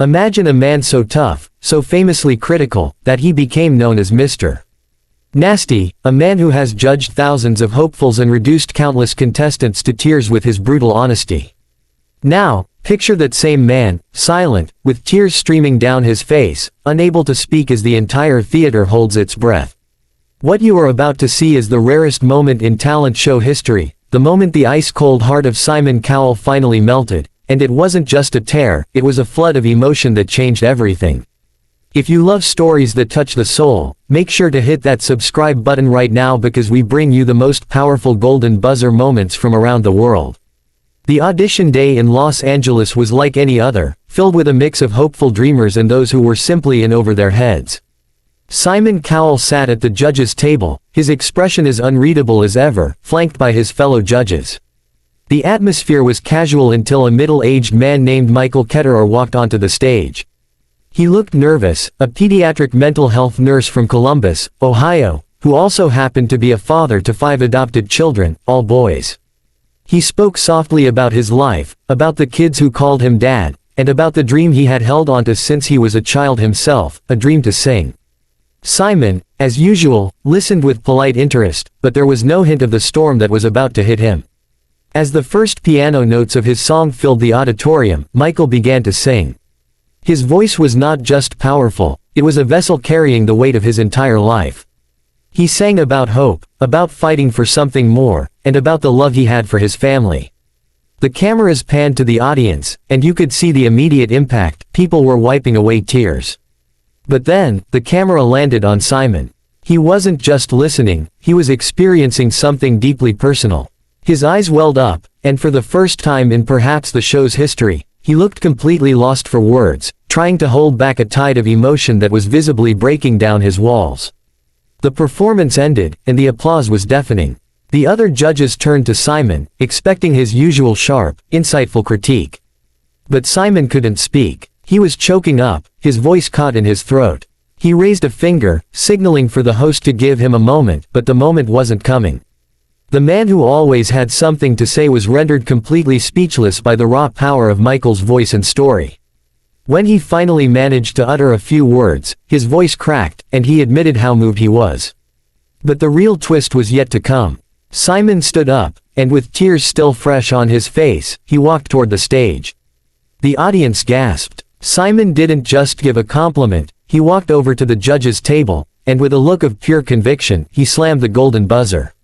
Imagine a man so tough, so famously critical, that he became known as Mr. Nasty, a man who has judged thousands of hopefuls and reduced countless contestants to tears with his brutal honesty. Now, picture that same man, silent, with tears streaming down his face, unable to speak as the entire theater holds its breath. What you are about to see is the rarest moment in talent show history, the moment the ice-cold heart of Simon Cowell finally melted, and it wasn't just a tear, it was a flood of emotion that changed everything. If you love stories that touch the soul, make sure to hit that subscribe button right now because we bring you the most powerful golden buzzer moments from around the world. The audition day in Los Angeles was like any other, filled with a mix of hopeful dreamers and those who were simply in over their heads. Simon Cowell sat at the judges' table, his expression as unreadable as ever, flanked by his fellow judges. The atmosphere was casual until a middle-aged man named Michael Ketterer walked onto the stage. He looked nervous, a pediatric mental health nurse from Columbus, Ohio, who also happened to be a father to 5 adopted children, all boys. He spoke softly about his life, about the kids who called him dad, and about the dream he had held onto since he was a child himself, a dream to sing. Simon, as usual, listened with polite interest, but there was no hint of the storm that was about to hit him. As the first piano notes of his song filled the auditorium, Michael began to sing. His voice was not just powerful, it was a vessel carrying the weight of his entire life. He sang about hope, about fighting for something more, and about the love he had for his family. The cameras panned to the audience, and you could see the immediate impact, people were wiping away tears. But then, the camera landed on Simon. He wasn't just listening, he was experiencing something deeply personal. His eyes welled up, and for the first time in perhaps the show's history, he looked completely lost for words, trying to hold back a tide of emotion that was visibly breaking down his walls. The performance ended, and the applause was deafening. The other judges turned to Simon, expecting his usual sharp, insightful critique. But Simon couldn't speak. He was choking up, his voice caught in his throat. He raised a finger, signaling for the host to give him a moment, but the moment wasn't coming. The man who always had something to say was rendered completely speechless by the raw power of Michael's voice and story. When he finally managed to utter a few words, his voice cracked, and he admitted how moved he was. But the real twist was yet to come. Simon stood up, and with tears still fresh on his face, he walked toward the stage. The audience gasped. Simon didn't just give a compliment, he walked over to the judges' table, and with a look of pure conviction, he slammed the golden buzzer.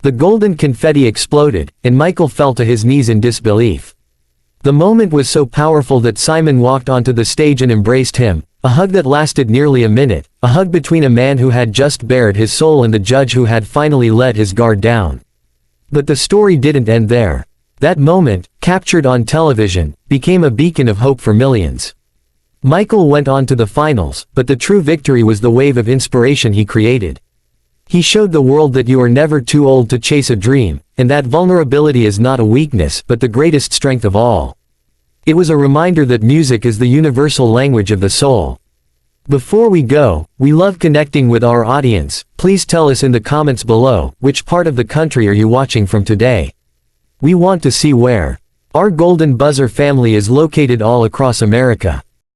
The golden confetti exploded, and Michael fell to his knees in disbelief. The moment was so powerful that Simon walked onto the stage and embraced him, a hug that lasted nearly a minute, a hug between a man who had just bared his soul and the judge who had finally let his guard down. But the story didn't end there. That moment, captured on television, became a beacon of hope for millions. Michael went on to the finals, but the true victory was the wave of inspiration he created. He showed the world that you are never too old to chase a dream, and that vulnerability is not a weakness but the greatest strength of all. It was a reminder that music is the universal language of the soul. Before we go, we love connecting with our audience. Please tell us in the comments below, which part of the country are you watching from today? We want to see where. Our Golden Buzzer family is located all across America.